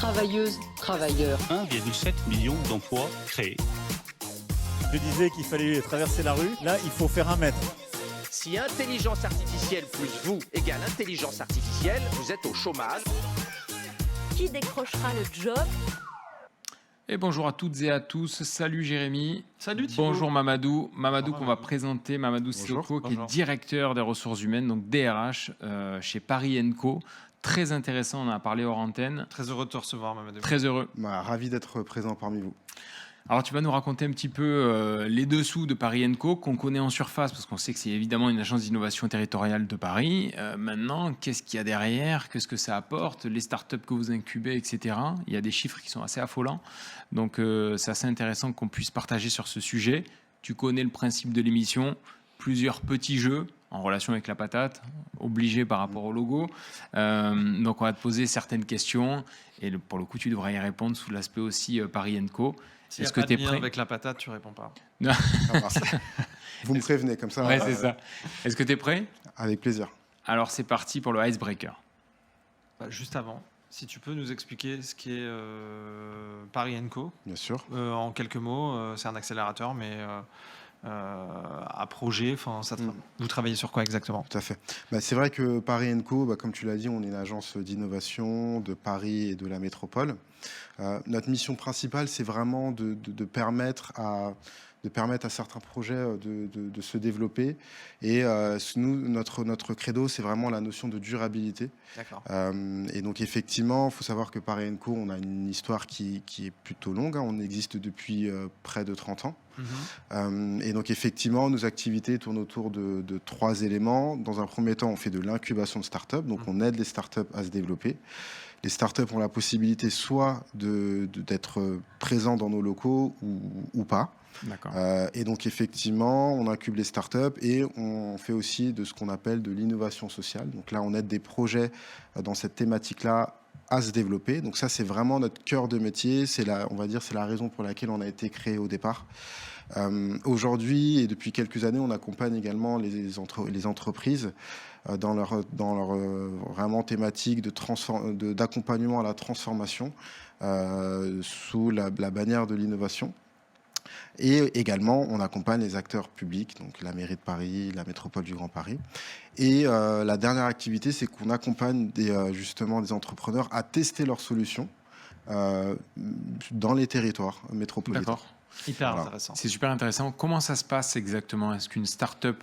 travailleuses, travailleurs. 1,7 million d'emplois créés. Je disais qu'il fallait traverser la rue. Là, il faut faire 1 mètre. Si intelligence artificielle plus vous égale intelligence artificielle, vous êtes au chômage. Qui décrochera le job ? Et bonjour à toutes et à tous. Salut Jérémy. Salut Thibaut. Bonjour Mamadou. Mamadou qu'on va Mamadou. présenter. Mamadou Sissoko, qui est Bonjour. directeur des ressources humaines, donc DRH, chez Paris & Co. Très intéressant, on en a parlé hors antenne. Très heureux de te recevoir, Mamadou. Très heureux. Ravi d'être présent parmi vous. Alors tu vas nous raconter un petit peu les dessous de Paris & Co, qu'on connaît en surface, parce qu'on sait que c'est évidemment une agence d'innovation territoriale de Paris. Maintenant, qu'est-ce qu'il y a derrière ? Qu'est-ce que ça apporte ? Les startups que vous incubez, etc. Il y a des chiffres qui sont assez affolants. Donc c'est assez intéressant qu'on puisse partager sur ce sujet. Tu connais le principe de l'émission, plusieurs petits jeux en relation avec la patate, obligés par rapport au logo. Donc on va te poser certaines questions, et pour le coup tu devras y répondre sous l'aspect aussi Paris & Co. S'il n'y Est-ce a que pas tu es de lien prêt ? avec la patate, tu réponds pas. Vous me prévenez comme ça. Ouais, c'est ça. Est-ce que tu es prêt ? Avec plaisir. Alors c'est parti pour le icebreaker. Juste avant, si tu peux nous expliquer ce qu'est Paris & Co. Bien sûr. En quelques mots, c'est un accélérateur, mais à projet. Vous travaillez sur quoi exactement ? Tout à fait. C'est vrai que Paris & Co, comme tu l'as dit, on est une agence d'innovation de Paris et de la métropole. Notre mission principale, c'est vraiment de permettre à certains projets de se développer. Et nous, notre credo, c'est vraiment la notion de durabilité. D'accord. Et donc, effectivement, il faut savoir que Paris & Co, on a une histoire qui est plutôt longue. On existe depuis près de 30 ans. Et donc, effectivement, nos activités tournent autour de 3 éléments. Dans un premier temps, on fait de l'incubation de start-up. Donc, on aide les start-up à se développer. Les startups ont la possibilité soit d'être présents dans nos locaux ou pas. D'accord. Et donc, effectivement, on incube les startups et on fait aussi de ce qu'on appelle de l'innovation sociale. Donc là, on aide des projets dans cette thématique-là à se développer. Donc ça, c'est vraiment notre cœur de métier. On va dire, c'est la raison pour laquelle on a été créé au départ. Aujourd'hui et depuis quelques années, on accompagne également les entreprises dans leur vraiment thématique d'accompagnement à la transformation sous la bannière de l'innovation. Et également, on accompagne les acteurs publics, donc la mairie de Paris, la métropole du Grand Paris. Et la dernière activité, c'est qu'on accompagne justement des entrepreneurs à tester leurs solutions dans les territoires métropolitains. D'accord. Hyper Voilà. intéressant. C'est super intéressant. Comment ça se passe exactement ? Est-ce qu'une start-up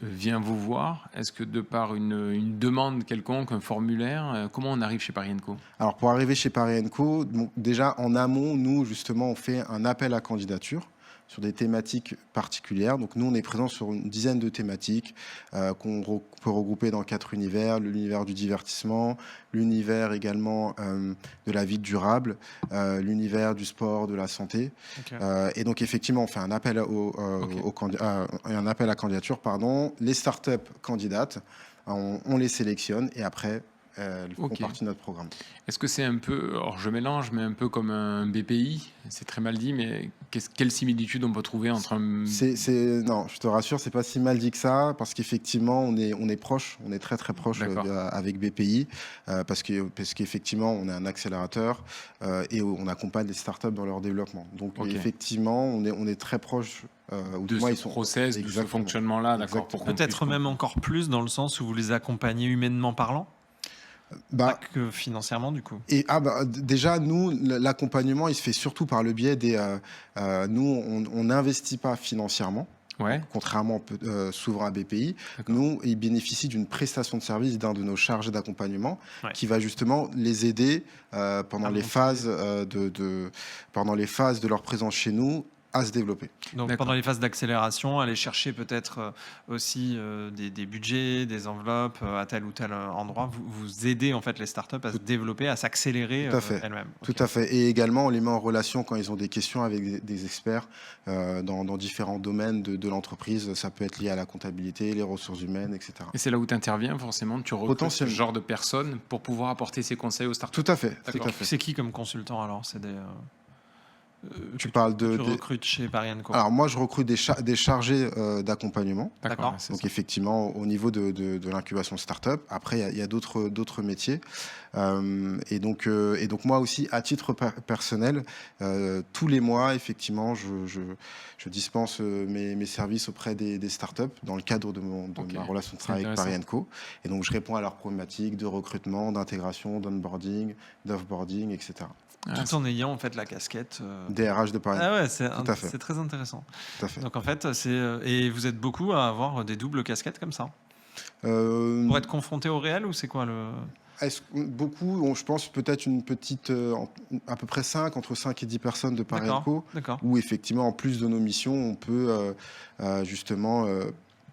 vient vous voir ? Est-ce que de par une demande quelconque, un formulaire, comment on arrive chez Paris & Co ? Alors, pour arriver chez Paris & Co, déjà en amont, nous, justement, on fait un appel à candidature sur des thématiques particulières. Donc, nous, on est présent sur une dizaine de thématiques qu'on peut regrouper dans 4 univers. L'univers du divertissement, l'univers également de la vie durable, l'univers du sport, de la santé. Okay. Et donc, effectivement, on fait un appel un appel à candidature. Les startups candidates, on les sélectionne et après, elles font partie de notre programme. Est-ce que c'est un peu, alors je mélange, mais un peu comme un BPI ? C'est très mal dit, mais quelle similitude on peut trouver entre un... Non, je te rassure, c'est pas si mal dit que ça, parce qu'effectivement, on est proche, on est très très proche avec BPI, parce qu'effectivement, on est un accélérateur et on accompagne les startups dans leur développement. Donc effectivement, on est très proche. De ce process, de ce fonctionnement-là, d'accord. Peut-être même encore plus dans le sens où vous les accompagnez humainement parlant ? Pas que financièrement, du coup. Déjà, nous, l'accompagnement, il se fait surtout par le biais des... nous, on n'investit pas financièrement. Ouais. Contrairement souvent à BPI, nous, ils bénéficient d'une prestation de service d'un de nos chargés d'accompagnement qui va justement les aider pendant les phases de leur présence chez nous à se développer. Donc pendant les phases d'accélération, aller chercher peut-être aussi des budgets, des enveloppes à tel ou tel endroit. Vous aidez en fait les startups à se développer, à s'accélérer elles-mêmes. Tout à fait. Et également, on les met en relation quand ils ont des questions avec des experts dans différents domaines de l'entreprise. Ça peut être lié à la comptabilité, les ressources humaines, etc. Et c'est là où tu interviens forcément, tu recrutes ce genre de personnes pour pouvoir apporter ces conseils aux startups. Tout à fait. C'est qui comme consultant alors ? C'est Tu parles Tu de... recrutes chez Paris & Co. Alors moi, je recrute des chargés d'accompagnement. D'accord. Ouais, c'est Donc ça. effectivement, au niveau de l'incubation startup, après il y a d'autres métiers. Et donc moi aussi, à titre personnel, tous les mois, effectivement, je dispense mes services auprès des startups dans le cadre de Ok. ma relation de C'est travail avec intéressant. Paris & Co. Et donc je réponds à leurs problématiques de recrutement, d'intégration, d'onboarding, d'offboarding, etc. Ah, Tout en ayant en fait la casquette. DRH de Paris & Co. Ah ouais, c'est Tout à fait. c'est très intéressant. Tout à fait. Donc en fait, et vous êtes beaucoup à avoir des doubles casquettes comme ça Euh, pour être confronté au réel ou c'est quoi le beaucoup, je pense peut-être une petite, à peu près 5, entre 5 et 10 personnes de Paris & Co. D'accord. Où effectivement, en plus de nos missions, on peut justement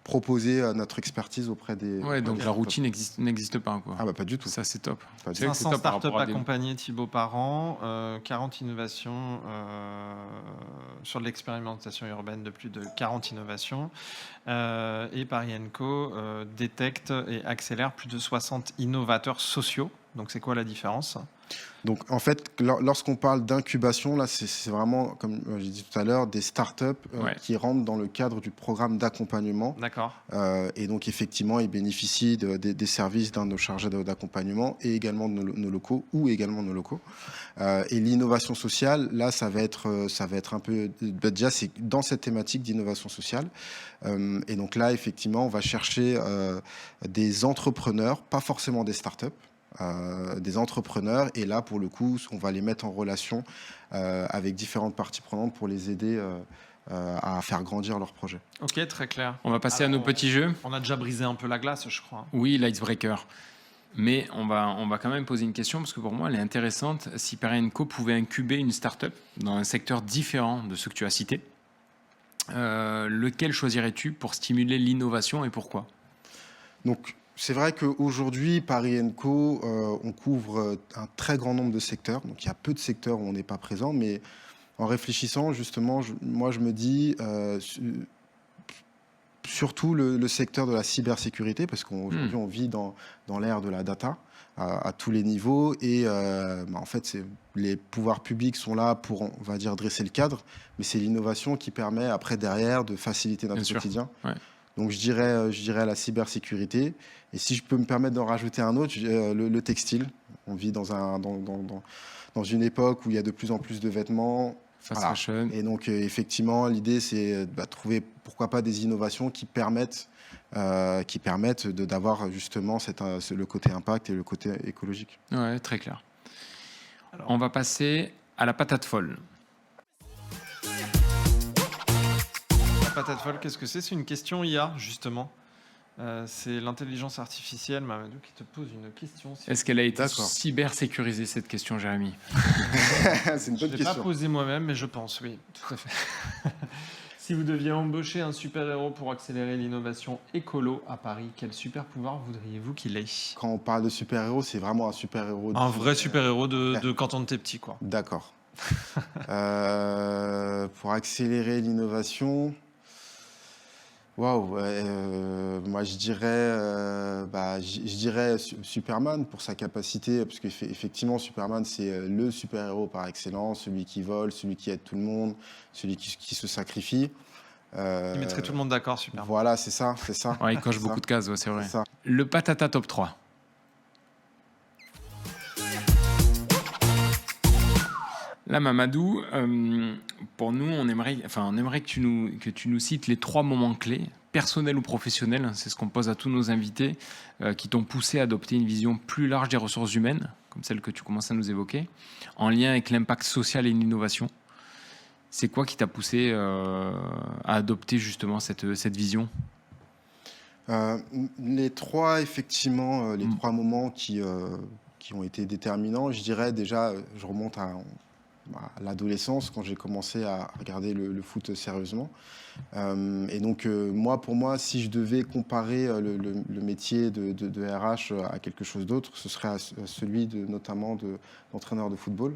proposer notre expertise auprès des... Ouais, donc des la startups. routine n'existe pas, quoi. Ah bah pas du tout. Ça, c'est top. Pas du C'est vrai que c'est 500 top par startups rapport à des- accompagnées, Thibaut, par an, 40 innovations sur de l'expérimentation urbaine de plus de 40 innovations. Et Paris & Co détecte et accélère plus de 60 innovateurs sociaux. Donc c'est quoi la différence ? Donc en fait, lorsqu'on parle d'incubation, là, c'est vraiment, comme j'ai dit tout à l'heure, des startups Ouais. qui rentrent dans le cadre du programme d'accompagnement. D'accord. Et donc effectivement, ils bénéficient des services d'un de nos chargés d'accompagnement et également de nos locaux ou également de nos locaux. Et l'innovation sociale, là, ça va être un peu déjà c'est dans cette thématique d'innovation sociale. Et donc là, effectivement, on va chercher des entrepreneurs, pas forcément des startups. Des entrepreneurs et là pour le coup on va les mettre en relation avec différentes parties prenantes pour les aider à faire grandir leur projet. Ok, très clair. On va passer à nos Alors, petits jeux. On a déjà brisé un peu la glace, je crois. Oui, l'icebreaker. Mais on va quand même poser une question parce que pour moi, elle est intéressante. Si Paris & Co pouvait incuber une start-up dans un secteur différent de ceux que tu as cités, lequel choisirais-tu pour stimuler l'innovation et pourquoi ? Donc c'est vrai qu'aujourd'hui, Paris & Co, on couvre un très grand nombre de secteurs. Donc il y a peu de secteurs où on n'est pas présent, mais en réfléchissant, justement, moi je me dis surtout le secteur de la cybersécurité, parce qu'aujourd'hui on vit dans l'ère de la data à tous les niveaux. Et en fait, les pouvoirs publics sont là pour, on va dire, dresser le cadre, mais c'est l'innovation qui permet après, derrière, de faciliter notre Bien sûr. quotidien. Ouais. Donc je dirais la cybersécurité. Et si je peux me permettre d'en rajouter un autre, le textile. On vit dans une époque où il y a de plus en plus de vêtements. Fast Voilà. fashion. Et donc effectivement, l'idée c'est trouver pourquoi pas des innovations qui permettent d'avoir justement le côté impact et le côté écologique. Ouais, très clair. Alors. On va passer à la patate folle. La patate folle, qu'est-ce que c'est ? C'est une question IA, justement. C'est l'intelligence artificielle, Mamadou, qui te pose une question. Est-ce qu'elle a été D'accord. cybersécurisée, cette question, Jérémy ? C'est une Je bonne ne l'ai pas question. posée moi-même, mais je pense, oui, tout à fait. Si vous deviez embaucher un super-héros pour accélérer l'innovation écolo à Paris, quel super-pouvoir voudriez-vous qu'il ait ? Quand on parle de super-héros, c'est vraiment un super-héros. Un vrai super-héros de quand on était petit, quoi. D'accord. Pour accélérer l'innovation, waouh, moi je dirais Superman pour sa capacité, parce qu'effectivement Superman c'est le super-héros par excellence, celui qui vole, celui qui aide tout le monde, celui qui se sacrifie. Il mettrait tout le monde d'accord, super. Voilà, c'est ça. Ouais, il coche C'est beaucoup ça. de cases, ouais, c'est vrai. C'est ça. Le patata top 3. Là, Mamadou, pour nous, on aimerait que tu nous cites les 3 moments clés, personnels ou professionnels, c'est ce qu'on pose à tous nos invités, qui t'ont poussé à adopter une vision plus large des ressources humaines, comme celle que tu commences à nous évoquer, en lien avec l'impact social et l'innovation. C'est quoi qui t'a poussé à adopter justement cette vision ? Les 3, effectivement, les 3 moments qui ont été déterminants, je dirais déjà, je remonte à l'adolescence, quand j'ai commencé à regarder le foot sérieusement. Et donc, pour moi, si je devais comparer le métier de RH à quelque chose d'autre, ce serait celui notamment d'entraîneur de football.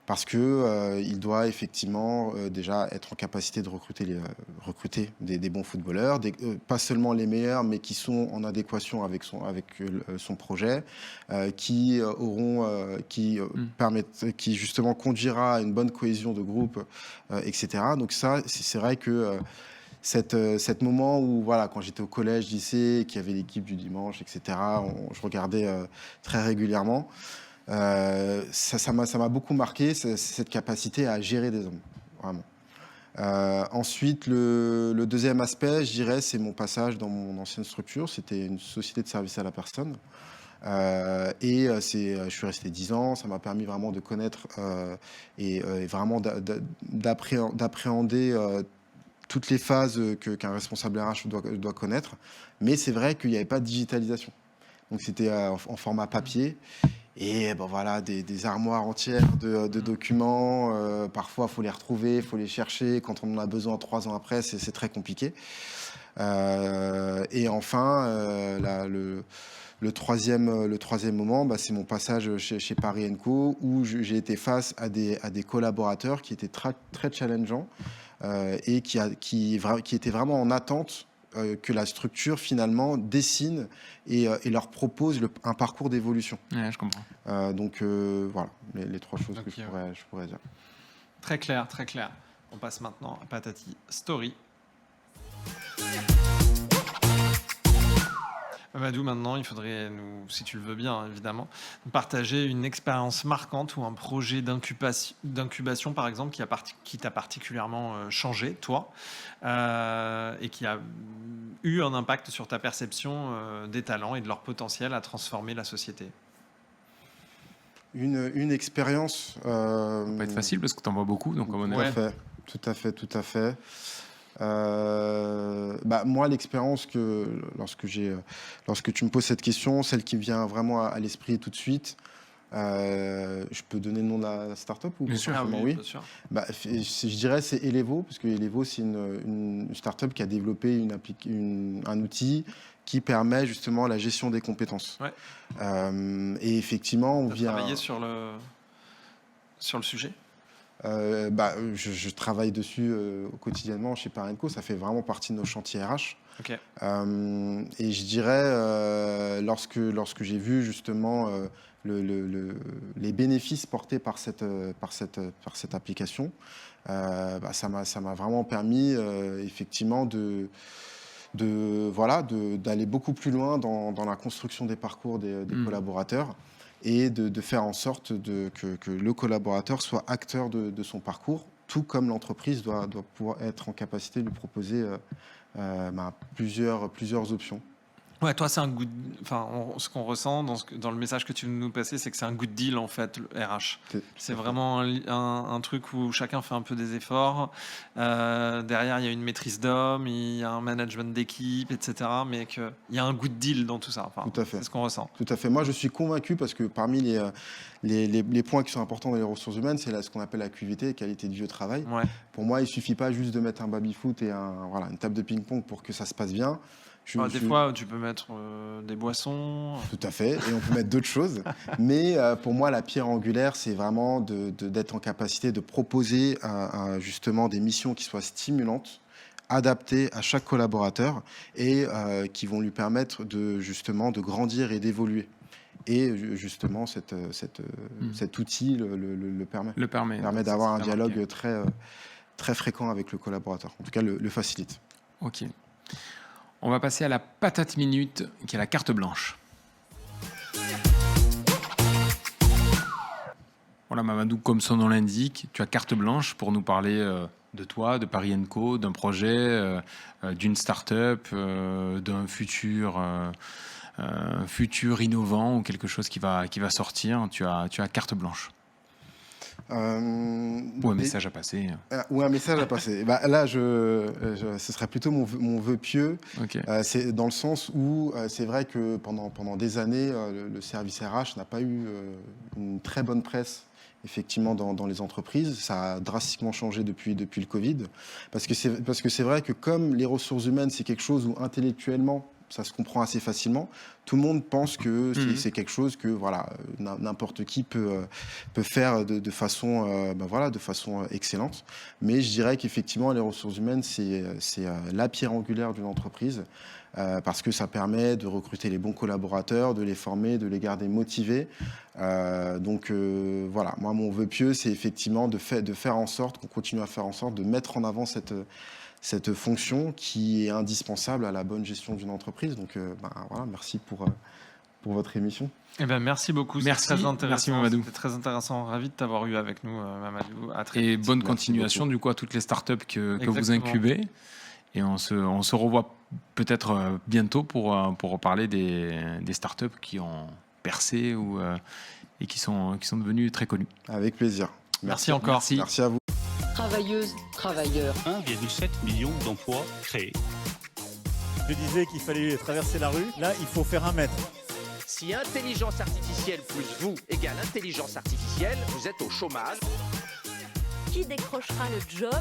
parce que il doit effectivement déjà être en capacité de recruter des bons footballeurs, pas seulement les meilleurs, mais qui sont en adéquation avec son projet, qui justement conduira à une bonne cohésion de groupe, etc. Donc ça, c'est vrai que cet moment où, voilà, quand j'étais au collège, lycée, qu'il y avait l'équipe du dimanche, etc., je regardais très régulièrement. Ça m'a beaucoup marqué, cette capacité à gérer des hommes, vraiment. Ensuite, le deuxième aspect, je dirais, c'est mon passage dans mon ancienne structure. C'était une société de service à la personne. Je suis resté 10 ans. Ça m'a permis vraiment de connaître et vraiment d'appréhender toutes les phases qu'un responsable RH doit connaître. Mais c'est vrai qu'il n'y avait pas de digitalisation. Donc c'était en format papier. Et bon, voilà, des armoires entières de documents. Parfois, il faut les retrouver, il faut les chercher. Quand on en a besoin 3 ans après, c'est très compliqué. Et enfin, le troisième moment, c'est mon passage chez Paris & Co, où j'ai été face à des collaborateurs qui étaient très challengeants et qui étaient vraiment en attente que la structure finalement dessine et leur propose un parcours d'évolution. Ouais, je comprends. Donc voilà, les 3 choses que je pourrais dire. Très clair, très clair. On passe maintenant à Patati Story. Amadou, maintenant, il faudrait nous, si tu le veux bien, évidemment, nous partager une expérience marquante ou un projet d'incubation, par exemple, qui t'a particulièrement changé, toi, et qui a eu un impact sur ta perception des talents et de leur potentiel à transformer la société. Une expérience... Ça va pas être facile parce que tu en vois beaucoup, donc comme on est... Tout à fait. Moi, l'expérience lorsque tu me poses cette question, celle qui vient vraiment à l'esprit tout de suite, je peux donner le nom de la start-up ou bien sûr, oui. Bien sûr. Je dirais c'est Elevo, parce que Elevo c'est une start-up qui a développé un outil qui permet justement la gestion des compétences. Ouais. Et effectivement, on vient travailler sur le sujet. Je travaille dessus quotidiennement chez Paris & Co. Ça fait vraiment partie de nos chantiers RH. Okay. Et je dirais, lorsque j'ai vu justement les bénéfices portés par cette application, ça m'a vraiment permis effectivement d'aller beaucoup plus loin dans la construction des parcours des collaborateurs. Et de faire en sorte que le collaborateur soit acteur de son parcours, tout comme l'entreprise doit pouvoir être en capacité de lui proposer plusieurs options. Ouais, toi, c'est un good. Enfin, ce qu'on ressent dans le message que tu nous passais, c'est que c'est un good deal en fait, le RH. C'est vraiment un truc où chacun fait un peu des efforts. Derrière, il y a une maîtrise d'homme, il y a un management d'équipe, etc. Mais qu'il y a un good deal dans tout ça. Enfin, tout à fait. C'est ce qu'on ressent. Tout à fait. Moi, je suis convaincu parce que parmi les points qui sont importants dans les ressources humaines, c'est ce qu'on appelle la QVT, qualité de vie au travail. Ouais. Pour moi, il suffit pas juste de mettre un baby-foot et une table de ping-pong pour que ça se passe bien. Des fois, tu peux mettre des boissons. Tout à fait, et on peut mettre d'autres choses. Mais pour moi, la pierre angulaire, c'est vraiment d'être en capacité de proposer justement des missions qui soient stimulantes, adaptées à chaque collaborateur et qui vont lui permettre de grandir et d'évoluer. Et justement, cet outil le permet. Le permet d'avoir un dialogue très fréquent avec le collaborateur. En tout cas, le facilite. Ok. On va passer à la patate minute, qui est la carte blanche. Voilà, Mamadou, comme son nom l'indique, tu as carte blanche pour nous parler de toi, de Paris & Co, d'un projet, d'une start-up, d'un futur innovant ou quelque chose qui va sortir. Tu as carte blanche. Ou un message à passer. Ou un message à passer. Là, ce serait plutôt mon vœu pieux. Okay. C'est dans le sens où c'est vrai que pendant des années, le service RH n'a pas eu une très bonne presse effectivement dans les entreprises. Ça a drastiquement changé depuis le Covid. Parce que c'est vrai que comme les ressources humaines, c'est quelque chose où intellectuellement, ça se comprend assez facilement. Tout le monde pense que c'est quelque chose que voilà, n'importe qui peut faire de façon, de façon excellente. Mais je dirais qu'effectivement, les ressources humaines, c'est la pierre angulaire d'une entreprise. Parce que ça permet de recruter les bons collaborateurs, de les former, de les garder motivés. Donc voilà, moi mon vœu pieux, c'est effectivement de faire en sorte, qu'on continue à faire en sorte de mettre en avant cette fonction qui est indispensable à la bonne gestion d'une entreprise. Donc voilà, merci pour votre émission. Eh ben, merci beaucoup, Merci. très intéressant. Merci, Mamadou. C'était très intéressant, ravi de t'avoir eu avec nous, Mamadou. À très Et vite. bonne Merci continuation beaucoup. du coup à toutes les startups que vous Exactement. incubez. Et on se revoit peut-être bientôt pour reparler des startups qui ont percé et qui sont devenues très connues. Avec plaisir. Merci encore. Merci. Merci à vous. Travailleuses, travailleurs. 1,7 million d'emplois créés. Je disais qu'il fallait traverser la rue. Là, il faut faire 1 mètre. Si intelligence artificielle plus vous égale intelligence artificielle, vous êtes au chômage. Qui décrochera le job